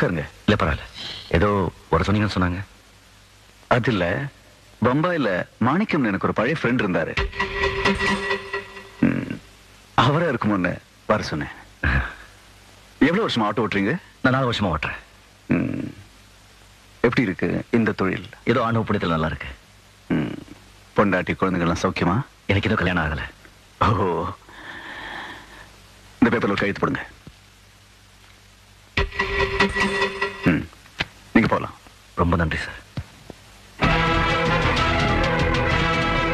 உட்காருங்க. இல்ல பரவாயில்ல. ஏதோ வர சொன்னீங்கன்னு சொன்னாங்க. அது இல்ல, பம்பாயில மாணிக்கம் எனக்கு ஒரு பழைய ஃப்ரெண்ட் இருந்தாரு. அவரா இருக்குமோன்னு வர சொன்னேன். எவ்வளவு வருஷமா ஆட்டோ ஓட்டுறீங்க? நான் 4 வருஷமா ஓட்டுறேன். எப்படி இருக்கு இந்த தொழில்? ஏதோ ஆணவ புண்ணியத்தில் நல்லா இருக்கு. பொண்டாட்டி குழந்தைகள்லாம் சௌக்கியமா? எனக்கு ஏதோ கல்யாணம் ஆகல. ஓஹோ, இந்த பேப்பர்ல ஒரு கையெழுத்து போடுங்க. நீங்க போலாம். ரொம்ப நன்றி சார்.